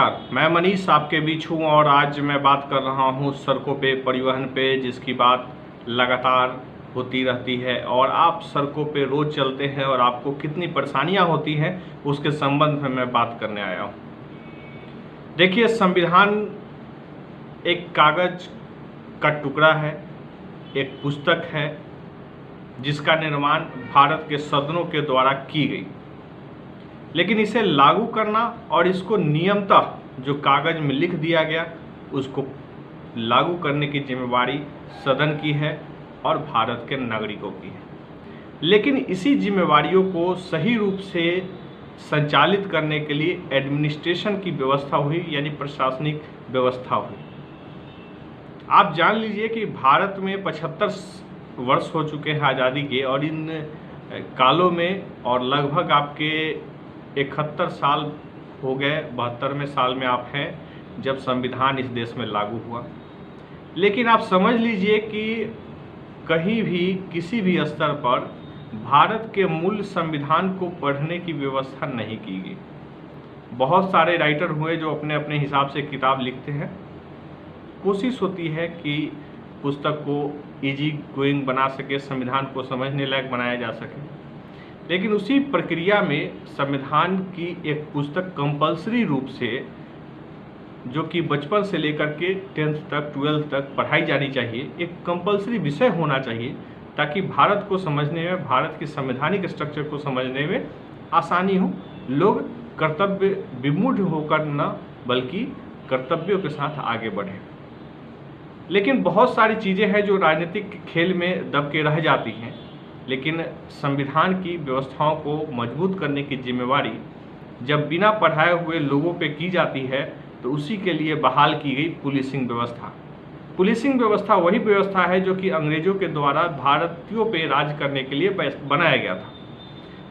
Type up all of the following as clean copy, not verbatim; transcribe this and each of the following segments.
नमस्कार, मैं मनीष आपके बीच हूँ और आज मैं बात कर रहा हूँ सड़कों पे, परिवहन पे, जिसकी बात लगातार होती रहती है और आप सड़कों पे रोज़ चलते हैं और आपको कितनी परेशानियाँ होती हैं उसके संबंध में मैं बात करने आया हूँ। देखिए, संविधान एक कागज़ का टुकड़ा है, एक पुस्तक है जिसका निर्माण भारत के सदनों के द्वारा की गई, लेकिन इसे लागू करना और इसको नियमतः जो कागज़ में लिख दिया गया उसको लागू करने की जिम्मेवारी सदन की है और भारत के नागरिकों की है। लेकिन इसी जिम्मेवारियों को सही रूप से संचालित करने के लिए एडमिनिस्ट्रेशन की व्यवस्था हुई, यानी प्रशासनिक व्यवस्था हुई। आप जान लीजिए कि भारत में 75 वर्ष हो चुके हैं आज़ादी के, और इन कालों में और लगभग आपके 71 साल हो गए, 72वें साल में आप हैं जब संविधान इस देश में लागू हुआ। लेकिन आप समझ लीजिए कि कहीं भी किसी भी स्तर पर भारत के मूल संविधान को पढ़ने की व्यवस्था नहीं की गई। बहुत सारे राइटर हुए जो अपने अपने हिसाब से किताब लिखते हैं, कोशिश होती है कि पुस्तक को इजी गोइंग बना सके, संविधान को समझने लायक बनाया जा सके। लेकिन उसी प्रक्रिया में संविधान की एक पुस्तक कंपल्सरी रूप से, जो कि बचपन से लेकर के 10th तक 12th तक पढ़ाई जानी चाहिए, एक कंपल्सरी विषय होना चाहिए ताकि भारत को समझने में, भारत की संवैधानिक स्ट्रक्चर को समझने में आसानी हो। लोग कर्तव्य विमूढ़ होकर न बल्कि कर्तव्यों के साथ आगे बढ़ें। लेकिन बहुत सारी चीज़ें हैं जो राजनीतिक खेल में दब के रह जाती हैं, लेकिन संविधान की व्यवस्थाओं को मजबूत करने की जिम्मेवारी जब बिना पढ़ाए हुए लोगों पे की जाती है तो उसी के लिए बहाल की गई पुलिसिंग व्यवस्था। पुलिसिंग व्यवस्था वही व्यवस्था है जो कि अंग्रेजों के द्वारा भारतीयों पे राज करने के लिए बनाया गया था।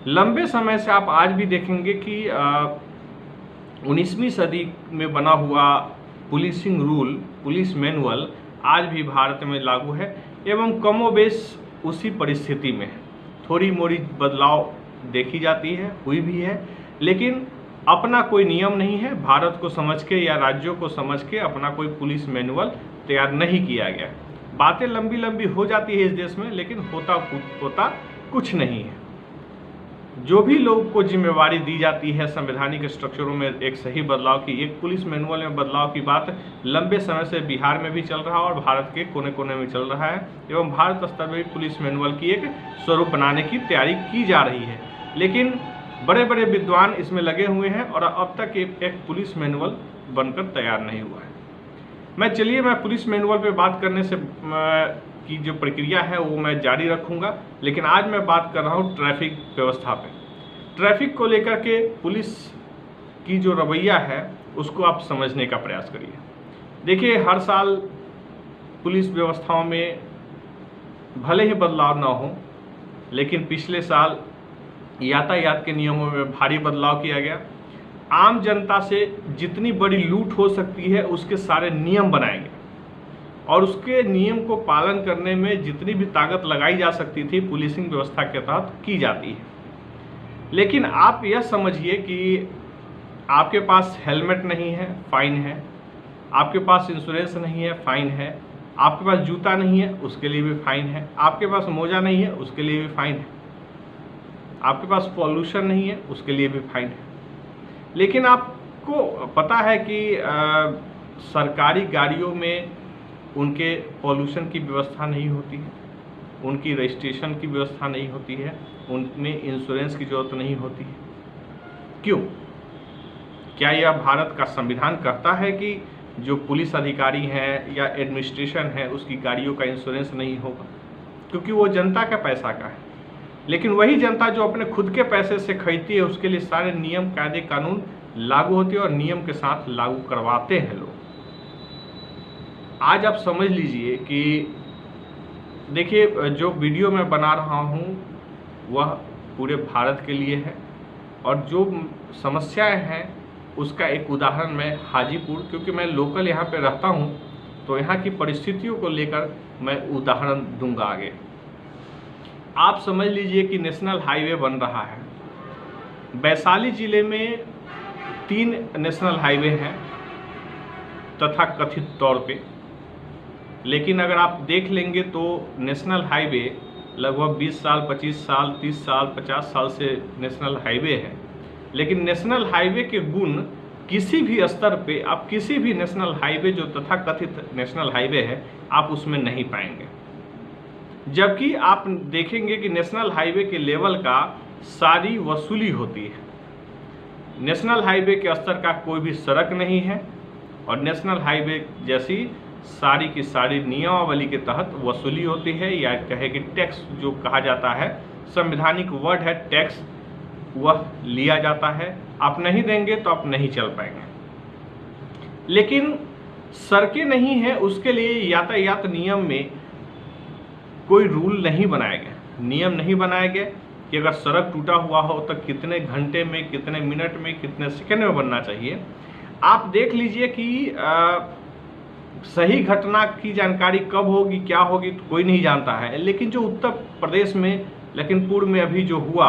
लंबे समय से आप आज भी देखेंगे कि 19वीं सदी में बना हुआ पुलिसिंग रूल, पुलिस मैनुअल आज भी भारत में लागू है एवं कमोबेश उसी परिस्थिति में है। थोड़ी मोड़ी बदलाव देखी जाती है, हुई भी है, लेकिन अपना कोई नियम नहीं है। भारत को समझ के या राज्यों को समझ के अपना कोई पुलिस मैनुअल तैयार नहीं किया गया। बातें लंबी लंबी हो जाती है इस देश में, लेकिन होता कुछ नहीं है। जो भी लोगों को जिम्मेवारी दी जाती है संवैधानिक स्ट्रक्चरों में एक सही बदलाव की, एक पुलिस मैनुअल में बदलाव की बात लंबे समय से बिहार में भी चल रहा है और भारत के कोने कोने में चल रहा है एवं भारत स्तर में भी पुलिस मैनुअल की एक स्वरूप बनाने की तैयारी की जा रही है। लेकिन बड़े बड़े विद्वान इसमें लगे हुए हैं और अब तक एक पुलिस मैनुअल बनकर तैयार नहीं हुआ है। मैं पुलिस मैनुअल पे बात करने से की जो प्रक्रिया है वो मैं जारी रखूंगा, लेकिन आज मैं बात कर रहा हूँ ट्रैफिक व्यवस्था पे। ट्रैफिक को लेकर के पुलिस की जो रवैया है उसको आप समझने का प्रयास करिए। देखिए, हर साल पुलिस व्यवस्थाओं में भले ही बदलाव ना हो, लेकिन पिछले साल यातायात के नियमों में भारी बदलाव किया गया। आम जनता से जितनी बड़ी लूट हो सकती है उसके सारे नियम बनाए गए और उसके नियम को पालन करने में जितनी भी ताकत लगाई जा सकती थी पुलिसिंग व्यवस्था के तहत की जाती है। लेकिन आप यह समझिए कि आपके पास हेलमेट नहीं है, फाइन है। आपके पास इंश्योरेंस नहीं है, फाइन है। आपके पास जूता नहीं है, उसके लिए भी फाइन है। आपके पास मोजा नहीं है, उसके लिए भी फाइन है। आपके पास पॉल्यूशन नहीं है, उसके लिए भी फाइन है। लेकिन आपको पता है कि सरकारी गाड़ियों में उनके पॉल्यूशन की व्यवस्था नहीं होती है, उनकी रजिस्ट्रेशन की व्यवस्था नहीं होती है, उनमें इंश्योरेंस की जरूरत नहीं होती है। क्यों? क्या यह भारत का संविधान कहता है कि जो पुलिस अधिकारी हैं या एडमिनिस्ट्रेशन है उसकी गाड़ियों का इंश्योरेंस नहीं होगा? क्योंकि वो जनता का पैसा का है। लेकिन वही जनता जो अपने खुद के पैसे से खरीदती है उसके लिए सारे नियम, कायदे, कानून लागू होते हैं और नियम के साथ लागू करवाते हैं लोग। आज आप समझ लीजिए कि देखिए, जो वीडियो मैं बना रहा हूँ वह पूरे भारत के लिए है और जो समस्याएं हैं उसका एक उदाहरण मैं हाजीपुर, क्योंकि मैं लोकल यहाँ पे रहता हूँ तो यहाँ की परिस्थितियों को लेकर मैं उदाहरण दूंगा आगे। आप समझ लीजिए कि नेशनल हाईवे बन रहा है। वैशाली जिले में 3 नेशनल हाईवे हैं, तथाकथित तौर पे। लेकिन अगर आप देख लेंगे तो नेशनल हाईवे लगभग 20 साल, 25 साल, 30 साल, 50 साल से नेशनल हाईवे है। लेकिन नेशनल हाईवे के गुण किसी भी स्तर पे आप किसी भी नेशनल हाईवे जो तथाकथित नेशनल हाईवे है आप उसमें नहीं पाएंगे। जबकि आप देखेंगे कि नेशनल हाईवे के लेवल का सारी वसूली होती है। नेशनल हाईवे के स्तर का कोई भी सड़क नहीं है और नेशनल हाईवे जैसी सारी की सारी नियमावली के तहत वसूली होती है, या कहे कि टैक्स जो कहा जाता है, संवैधानिक वर्ड है टैक्स, वह लिया जाता है। आप नहीं देंगे तो आप नहीं चल पाएंगे। लेकिन सड़कें नहीं है, उसके लिए यातायात नियम में कोई रूल नहीं बनाए गए, नियम नहीं बनाए गए कि अगर सड़क टूटा हुआ हो तो कितने घंटे में, कितने मिनट में, कितने सेकंड में बनना चाहिए। आप देख लीजिए कि सही घटना की जानकारी कब होगी, क्या होगी, तो कोई नहीं जानता है। लेकिन जो उत्तर प्रदेश में लखीमपुर में अभी जो हुआ,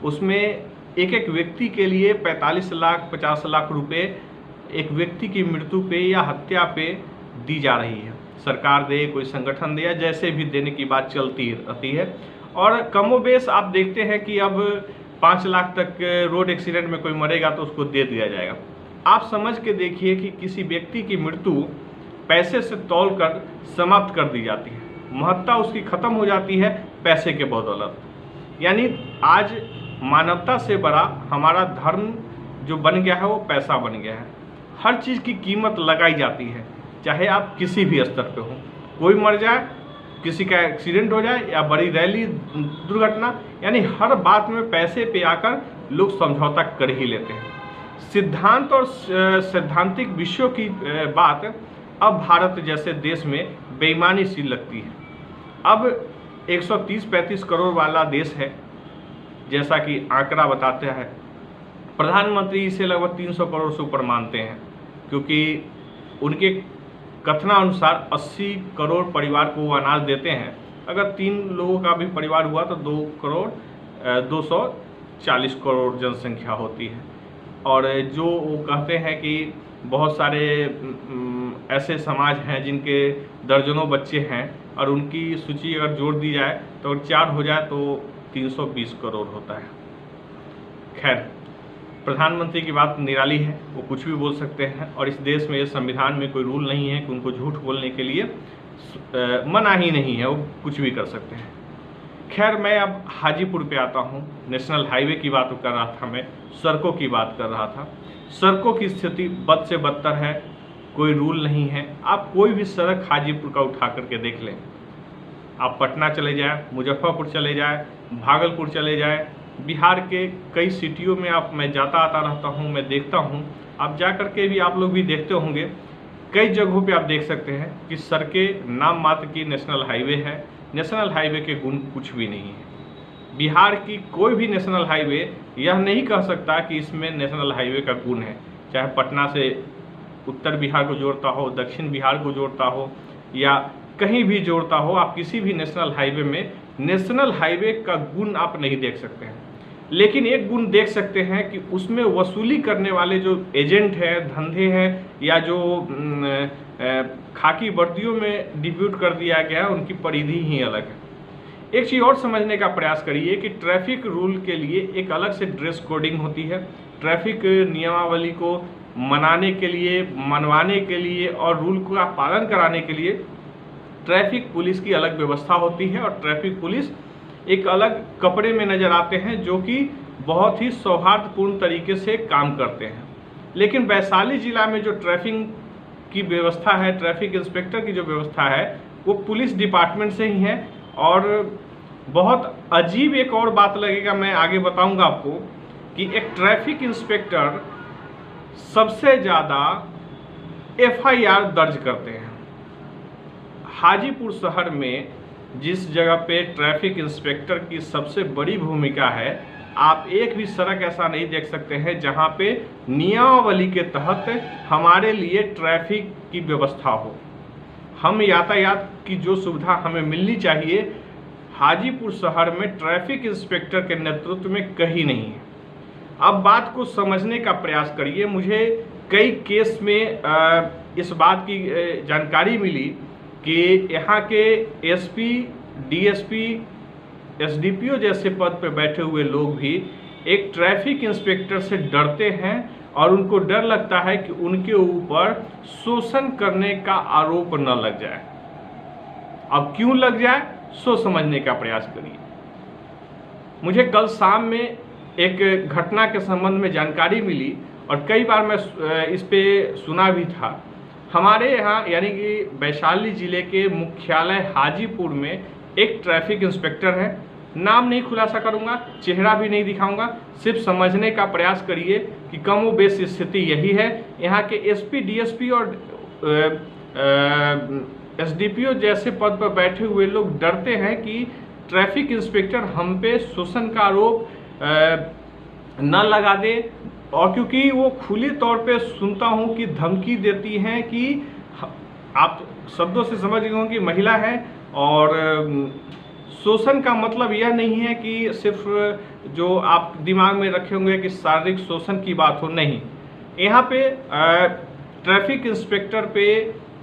उसमें एक एक व्यक्ति के लिए 45 लाख 50 लाख रुपए एक व्यक्ति की मृत्यु पे या हत्या पे दी जा रही है। सरकार दे, कोई संगठन दे, या जैसे भी देने की बात चलती रहती है। और कमोबेश आप देखते हैं कि अब 5 लाख तक रोड एक्सीडेंट में कोई मरेगा तो उसको दे दिया जाएगा। आप समझ के देखिए कि किसी व्यक्ति की मृत्यु पैसे से तौलकर समाप्त कर दी जाती है, महत्ता उसकी खत्म हो जाती है पैसे के बदौलत। यानी आज मानवता से बड़ा हमारा धर्म जो बन गया है वो पैसा बन गया है। हर चीज़ की कीमत लगाई जाती है, चाहे आप किसी भी स्तर पे हो। कोई मर जाए, किसी का एक्सीडेंट हो जाए, या बड़ी रैली दुर्घटना, यानी हर बात में पैसे पे आकर लोग समझौता कर ही लेते हैं। सिद्धांत और सैद्धांतिक विषयों की बात अब भारत जैसे देश में बेईमानी सी लगती है। अब 130-35 करोड़ वाला देश है, जैसा कि आंकड़ा बताता है। प्रधानमंत्री इसे लगभग 300 करोड़ से ऊपर मानते हैं, क्योंकि उनके कथनानुसार 80 करोड़ परिवार को वो अनाज देते हैं। अगर 3 लोगों का भी परिवार हुआ तो 2 करोड़ 240 करोड़ जनसंख्या होती है। और जो वो कहते हैं कि बहुत सारे ऐसे समाज हैं जिनके दर्जनों बच्चे हैं, और उनकी सूची अगर जोड़ दी जाए तो अगर 4 हो जाए तो 320 करोड़ होता है। खैर, प्रधानमंत्री की बात निराली है, वो कुछ भी बोल सकते हैं, और इस देश में, इस संविधान में कोई रूल नहीं है कि उनको झूठ बोलने के लिए मना ही नहीं है, वो कुछ भी कर सकते हैं। खैर, मैं अब हाजीपुर पे आता हूँ। नेशनल हाईवे की बात कर रहा था, मैं सड़कों की बात कर रहा था। सड़कों की स्थिति बद से बदतर है, कोई रूल नहीं है। आप कोई भी सड़क हाजीपुर का उठा करके देख लें, आप पटना चले जाएं, मुजफ्फरपुर चले जाएं, भागलपुर चले जाएं, बिहार के कई सिटियों में मैं जाता आता रहता हूं, मैं देखता हूं। आप जा करके भी आप लोग भी देखते होंगे, कई जगहों पे आप देख सकते हैं कि सड़कें नाम मात्र की नेशनल हाईवे है, नेशनल हाईवे के गुण कुछ भी नहीं है। बिहार की कोई भी नेशनल हाईवे यह नहीं कह सकता कि इसमें नेशनल हाईवे का गुण है, चाहे पटना से उत्तर बिहार को जोड़ता हो, दक्षिण बिहार को जोड़ता हो, या कहीं भी जोड़ता हो। आप किसी भी नेशनल हाईवे में नेशनल हाईवे का गुण आप नहीं देख सकते हैं। लेकिन एक गुण देख सकते हैं कि उसमें वसूली करने वाले जो एजेंट हैं, धंधे हैं, या जो खाकी वर्दियों में डिप्यूट कर दिया गया है, उनकी परिधि ही अलग है। एक चीज़ और समझने का प्रयास करिए कि ट्रैफिक रूल के लिए एक अलग से ड्रेस कोडिंग होती है। ट्रैफिक नियमावली को मनाने के लिए, मनवाने के लिए और रूल का पालन कराने के लिए ट्रैफिक पुलिस की अलग व्यवस्था होती है, और ट्रैफिक पुलिस एक अलग कपड़े में नज़र आते हैं जो कि बहुत ही सौहार्दपूर्ण तरीके से काम करते हैं। लेकिन वैशाली जिला में जो ट्रैफिक की व्यवस्था है, ट्रैफिक इंस्पेक्टर की जो व्यवस्था है, वो पुलिस डिपार्टमेंट से ही है। और बहुत अजीब एक और बात लगेगा, मैं आगे बताऊंगा आपको, कि एक ट्रैफिक इंस्पेक्टर सबसे ज़्यादा FIR दर्ज करते हैं। हाजीपुर शहर में जिस जगह पे ट्रैफिक इंस्पेक्टर की सबसे बड़ी भूमिका है, आप एक भी सड़क ऐसा नहीं देख सकते हैं जहां पे नियमावली के तहत हमारे लिए ट्रैफिक की व्यवस्था हो। हम यातायात की जो सुविधा हमें मिलनी चाहिए, हाजीपुर शहर में ट्रैफिक इंस्पेक्टर के नेतृत्व में कहीं नहीं है। अब बात को समझने का प्रयास करिए। मुझे कई केस में इस बात की जानकारी मिली कि यहाँ के एसपी, डीएसपी, एसडीपीओ जैसे पद पर बैठे हुए लोग भी एक ट्रैफिक इंस्पेक्टर से डरते हैं और उनको डर लगता है कि उनके ऊपर शोषण करने का आरोप न लग जाए। अब क्यों लग जाए, सोच समझने का प्रयास करिए। मुझे कल शाम में एक घटना के संबंध में जानकारी मिली और कई बार मैं इस पे सुना भी था। हमारे यहाँ यानी कि वैशाली जिले के मुख्यालय हाजीपुर में एक ट्रैफिक इंस्पेक्टर है। नाम नहीं खुलासा करूंगा, चेहरा भी नहीं दिखाऊंगा, सिर्फ समझने का प्रयास करिए कि कमोबेश स्थिति यही है। यहाँ के एसपी, डीएसपी और एसडीपीओ जैसे पद पर बैठे हुए लोग डरते हैं कि ट्रैफिक इंस्पेक्टर हम पे शोषण का आरोप न लगा दे, और क्योंकि वो खुली तौर पे सुनता हूँ कि धमकी देती हैं कि आप शब्दों से समझ गए हों कि महिला है, और शोषण का मतलब यह नहीं है कि सिर्फ जो आप दिमाग में रखे होंगे कि शारीरिक शोषण की बात हो, नहीं। यहाँ पे ट्रैफिक इंस्पेक्टर पे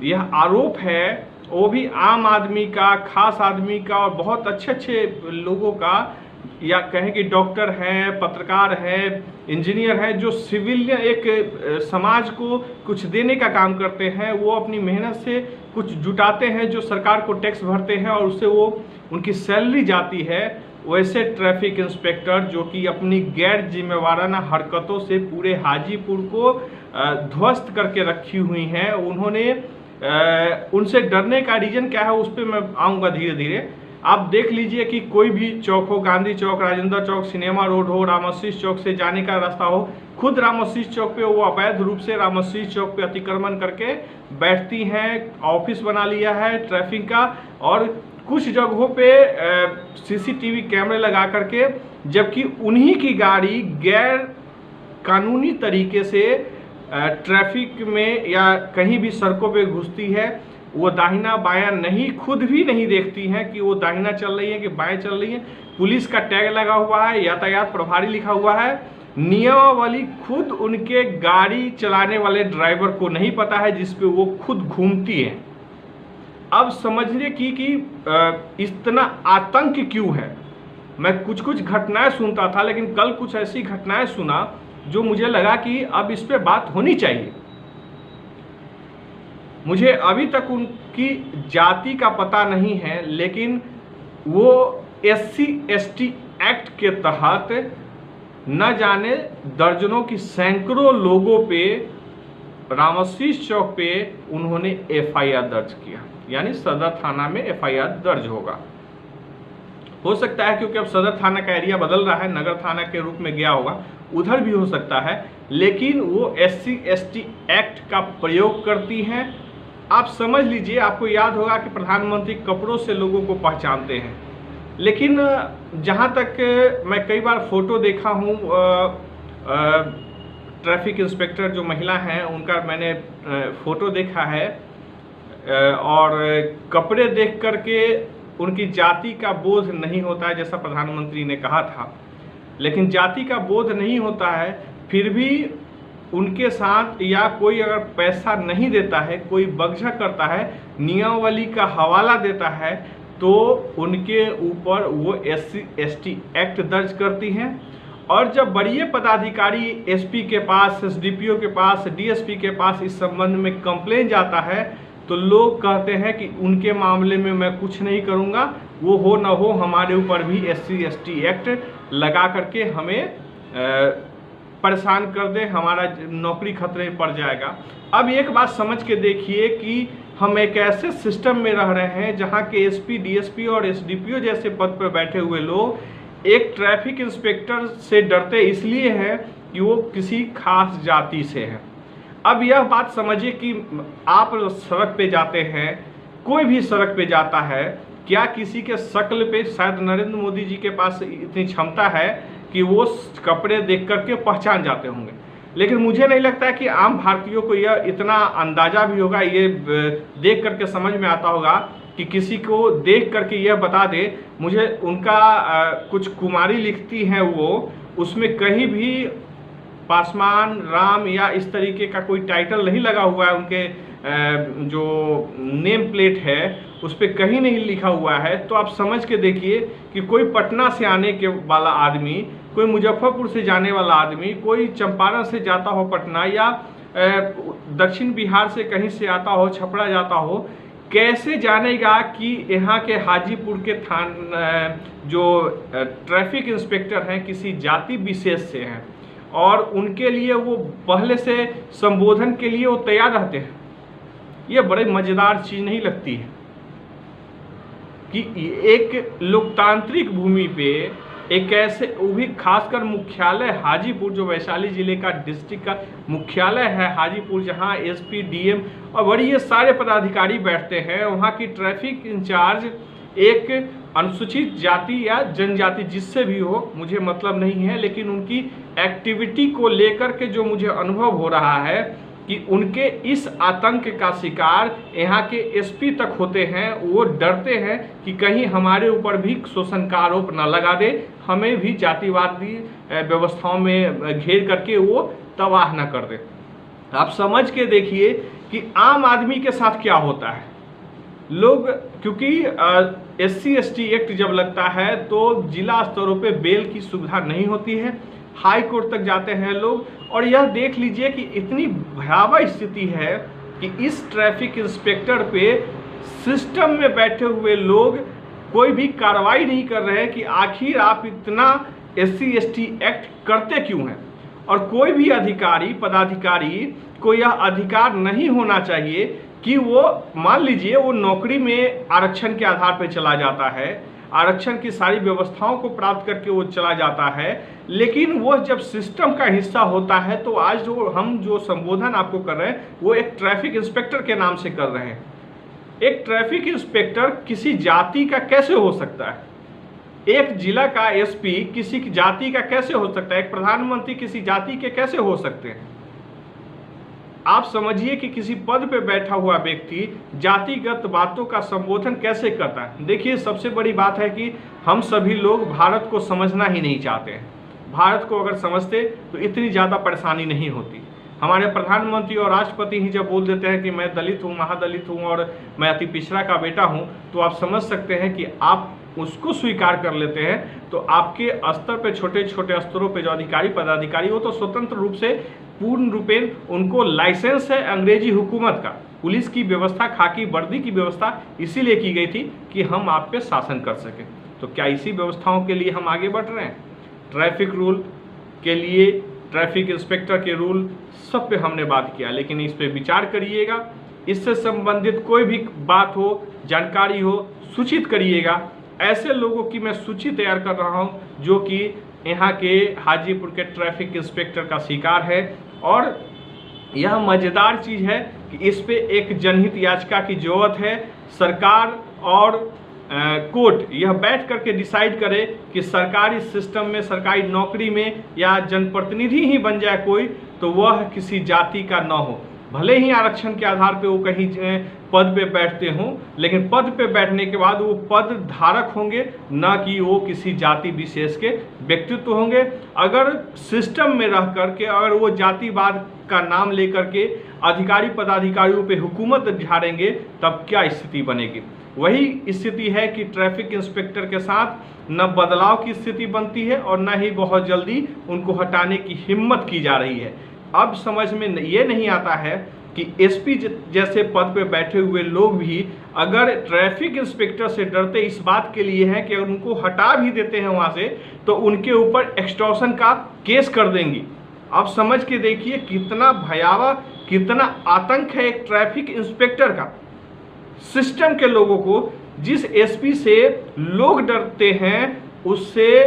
यह आरोप है, वो भी आम आदमी का, खास आदमी का और बहुत अच्छे अच्छे लोगों का, या कहें कि डॉक्टर हैं, पत्रकार हैं, इंजीनियर हैं, जो सिविलियन एक समाज को कुछ देने का काम करते हैं। वो अपनी मेहनत से कुछ जुटाते हैं, जो सरकार को टैक्स भरते हैं और उससे वो उनकी सैलरी जाती है। वैसे ट्रैफिक इंस्पेक्टर जो कि अपनी गैर जिम्मेवाराना हरकतों से पूरे हाजीपुर को ध्वस्त करके रखी हुई हैं, उन्होंने उनसे डरने का रीजन क्या है उस पर मैं आऊँगा धीरे धीरे। आप देख लीजिए कि कोई भी चौक हो, गांधी चौक, राजेंद्र चौक, सिनेमा रोड हो, रामशीष चौक से जाने का रास्ता हो, खुद रामशीष चौक पे वो अवैध रूप से रामशीष चौक पे अतिक्रमण करके बैठती हैं, ऑफिस बना लिया है ट्रैफिक का, और कुछ जगहों पे सीसीटीवी कैमरे लगा करके, जबकि उन्हीं की गाड़ी गैर कानूनी तरीके से ट्रैफिक में या कहीं भी सड़कों पे घुसती है, वो दाहिना बायां नहीं, खुद भी नहीं देखती हैं कि वो दाहिना चल रही है कि बाएं चल रही है। पुलिस का टैग लगा हुआ है, यातायात प्रभारी लिखा हुआ है, नियमावली खुद उनके गाड़ी चलाने वाले ड्राइवर को नहीं पता है, जिस पे वो खुद घूमती है। अब समझने की कि इतना आतंक क्यों है। मैं कुछ कुछ घटनाएं सुनता था, लेकिन कल कुछ ऐसी घटनाएं सुना जो मुझे लगा कि अब इस पे बात होनी चाहिए। मुझे अभी तक उनकी जाति का पता नहीं है, लेकिन वो SC/ST एक्ट के तहत न जाने दर्जनों की सैकड़ों लोगों पे रामशीष चौक पे उन्होंने FIR दर्ज किया, यानी सदर थाना में FIR दर्ज होगा। हो सकता है क्योंकि अब सदर थाना का एरिया बदल रहा है, नगर थाना के रूप में गया होगा, उधर भी हो सकता है, लेकिन वो SC/ST एक्ट का प्रयोग करती हैं। आप समझ लीजिए, आपको याद होगा कि प्रधानमंत्री कपड़ों से लोगों को पहचानते हैं, लेकिन जहाँ तक मैं कई बार फोटो देखा हूँ, ट्रैफिक इंस्पेक्टर जो महिला हैं उनका मैंने फोटो देखा है, और कपड़े देख करके उनकी जाति का बोध नहीं होता है, जैसा प्रधानमंत्री ने कहा था। लेकिन जाति का बोध नहीं होता है, फिर भी उनके साथ या कोई अगर पैसा नहीं देता है, कोई बगझा करता है, नियमावली का हवाला देता है, तो उनके ऊपर वो SC/ST एक्ट दर्ज करती हैं। और जब बड़े पदाधिकारी SP के पास, SDPO के पास, DSP के पास इस संबंध में कंप्लेन जाता है, तो लोग कहते हैं कि उनके मामले में मैं कुछ नहीं करूंगा, वो हो न हो, हमारे ऊपर भी SC/ST एक्ट लगा करके हमें परेशान कर दे, हमारा नौकरी खतरे में पड़ जाएगा। अब एक बात समझ के देखिए कि हम एक ऐसे सिस्टम में रह रहे हैं जहां के SP, DSP और SDPO जैसे पद पर बैठे हुए लोग एक ट्रैफिक इंस्पेक्टर से डरते इसलिए हैं कि वो किसी खास जाति से है। अब यह बात समझिए कि आप सड़क पे जाते हैं, कोई भी सड़क पे जाता है, क्या किसी के शक्ल पे, शायद नरेंद्र मोदी जी के पास इतनी क्षमता है कि वो कपड़े देख करके पहचान जाते होंगे, लेकिन मुझे नहीं लगता है कि आम भारतीयों को यह इतना अंदाजा भी होगा, ये देख करके समझ में आता होगा कि किसी को देख करके यह बता दे। मुझे उनका कुछ कुमारी लिखती हैं वो, उसमें कहीं भी पासवान राम या इस तरीके का कोई टाइटल नहीं लगा हुआ है, उनके जो नेम प्लेट है उस पर कहीं नहीं लिखा हुआ है, तो आप समझ के देखिए कि कोई पटना से आने के वाला आदमी, कोई मुजफ्फरपुर से जाने वाला आदमी, कोई चंपारण से जाता हो पटना या दक्षिण बिहार से कहीं से आता हो, छपरा जाता हो, कैसे जानेगा कि यहाँ के हाजीपुर के जो ट्रैफिक इंस्पेक्टर हैं किसी जाति विशेष से हैं और उनके लिए वो पहले से संबोधन के लिए वो तैयार रहते हैं। ये बड़े मज़ेदार चीज़ नहीं लगती है कि एक लोकतांत्रिक भूमि पे एक ऐसे, वो भी खासकर मुख्यालय हाजीपुर, जो वैशाली जिले का डिस्ट्रिक्ट का मुख्यालय है हाजीपुर, जहां एसपी, डीएम और बड़ी ये सारे पदाधिकारी बैठते हैं, वहां की ट्रैफिक इंचार्ज एक अनुसूचित जाति या जनजाति जिससे भी हो मुझे मतलब नहीं है, लेकिन उनकी एक्टिविटी को लेकर के जो मुझे अनुभव हो रहा है कि उनके इस आतंक का शिकार यहाँ के एसपी तक होते हैं। वो डरते हैं कि कहीं हमारे ऊपर भी शोषण का आरोप न लगा दे, हमें भी जातिवादी व्यवस्थाओं में घेर करके वो तबाह न कर दे। आप समझ के देखिए कि आम आदमी के साथ क्या होता है। लोग, क्योंकि SC ST एक्ट जब लगता है तो जिला स्तरों पे बेल की सुविधा नहीं होती है, हाई कोर्ट तक जाते हैं लोग। और यह देख लीजिए कि इतनी भयावह स्थिति है कि इस ट्रैफिक इंस्पेक्टर पे सिस्टम में बैठे हुए लोग कोई भी कार्रवाई नहीं कर रहे हैं कि आखिर आप इतना SC ST एक्ट करते क्यों हैं। और कोई भी अधिकारी, पदाधिकारी को यह अधिकार नहीं होना चाहिए कि वो, मान लीजिए वो नौकरी में आरक्षण के आधार पर चला जाता है, आरक्षण की सारी व्यवस्थाओं को प्राप्त करके वो चला जाता है, लेकिन वो जब सिस्टम का हिस्सा होता है तो आज जो हम जो संबोधन आपको कर रहे हैं वो एक ट्रैफिक इंस्पेक्टर के नाम से कर रहे हैं। एक ट्रैफिक इंस्पेक्टर किसी जाति का कैसे हो सकता है? एक जिला का एसपी किसी जाति का कैसे हो सकता है? एक प्रधानमंत्री किसी जाति के कैसे हो सकते हैं? आप समझिए कि किसी पद पे बैठा हुआ व्यक्ति जातिगत बातों का संबोधन कैसे करता है। देखिए, सबसे बड़ी बात है कि हम सभी लोग भारत को समझना ही नहीं चाहते हैं। भारत को अगर समझते तो इतनी ज़्यादा परेशानी नहीं होती। हमारे प्रधानमंत्री और राष्ट्रपति ही जब बोल देते हैं कि मैं दलित हूँ, महादलित हूँ और मैं अति पिछड़ा का बेटा हूँ, तो आप समझ सकते हैं कि आप उसको स्वीकार कर लेते हैं तो आपके स्तर पे, छोटे छोटे स्तरों पे जो अधिकारी पदाधिकारी, वो तो स्वतंत्र रूप से पूर्ण रूपेण उनको लाइसेंस है अंग्रेजी हुकूमत का। पुलिस की व्यवस्था, खाकी वर्दी की व्यवस्था इसीलिए की गई थी कि हम आप पे शासन कर सकें। तो क्या इसी व्यवस्थाओं के लिए हम आगे बढ़ रहे हैं? ट्रैफिक रूल के लिए, ट्रैफिक इंस्पेक्टर के रूल, सब पे हमने बात किया, लेकिन इस पे विचार करिएगा। इससे संबंधित कोई भी बात हो, जानकारी हो, सूचित करिएगा। ऐसे लोगों की मैं सूची तैयार कर रहा हूं जो कि यहाँ के हाजीपुर के ट्रैफिक इंस्पेक्टर का शिकार है। और यह मज़ेदार चीज़ है कि इस पे एक जनहित याचिका की ज़रूरत है। सरकार और कोर्ट यह बैठ करके डिसाइड करे कि सरकारी सिस्टम में, सरकारी नौकरी में या जनप्रतिनिधि ही बन जाए कोई, तो वह किसी जाति का न हो। भले ही आरक्षण के आधार पे वो कहीं पद पे बैठते हों, लेकिन पद पे बैठने के बाद वो पद धारक होंगे, ना कि वो किसी जाति विशेष के व्यक्तित्व होंगे। अगर सिस्टम में रह करके अगर वो जातिवाद का नाम लेकर के अधिकारी पदाधिकारियों पे हुकूमत झाड़ेंगे, तब क्या स्थिति बनेगी? वही स्थिति है कि ट्रैफिक इंस्पेक्टर के साथ न बदलाव की स्थिति बनती है और न ही बहुत जल्दी उनको हटाने की हिम्मत की जा रही है। अब समझ में ये नहीं आता है कि एसपी जैसे पद पे बैठे हुए लोग भी अगर ट्रैफिक इंस्पेक्टर से डरते इस बात के लिए हैं कि अगर उनको हटा भी देते हैं वहाँ से तो उनके ऊपर एक्सटॉर्शन का केस कर देंगी। अब समझ के देखिए कितना भयावह, कितना आतंक है एक ट्रैफिक इंस्पेक्टर का। सिस्टम के लोगों को, जिस एसपी से लोग डरते हैं, उससे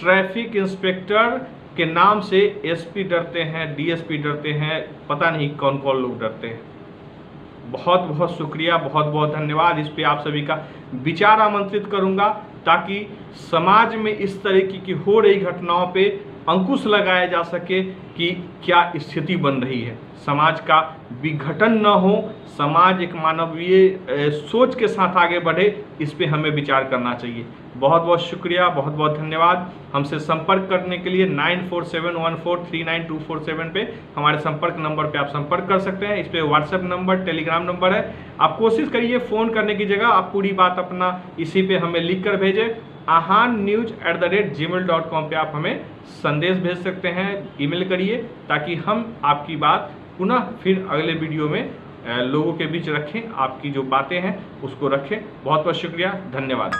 ट्रैफिक इंस्पेक्टर के नाम से एसपी डरते हैं, डीएसपी डरते हैं, पता नहीं कौन कौन लोग डरते हैं। बहुत बहुत शुक्रिया, बहुत बहुत धन्यवाद। इस पे आप सभी का विचार आमंत्रित करूंगा ताकि समाज में इस तरीके की हो रही घटनाओं पे अंकुश लगाया जा सके कि क्या स्थिति बन रही है, समाज का विघटन न हो, समाज एक मानवीय सोच के साथ आगे बढ़े, इस पे हमें विचार करना चाहिए। बहुत बहुत शुक्रिया, बहुत बहुत धन्यवाद। हमसे संपर्क करने के लिए 9471439247 पे हमारे संपर्क नंबर पे आप संपर्क कर सकते हैं। इस पे व्हाट्सएप नंबर, टेलीग्राम नंबर है। आप कोशिश करिए फ़ोन करने की जगह आप पूरी बात अपना इसी पे हमें लिख कर भेजें। ahannews@gmail.com पे आप हमें संदेश भेज सकते हैं, ईमेल करिए, ताकि हम आपकी बात पुनः फिर अगले वीडियो में लोगों के बीच रखें, आपकी जो बातें हैं उसको रखें। बहुत बहुत शुक्रिया, धन्यवाद।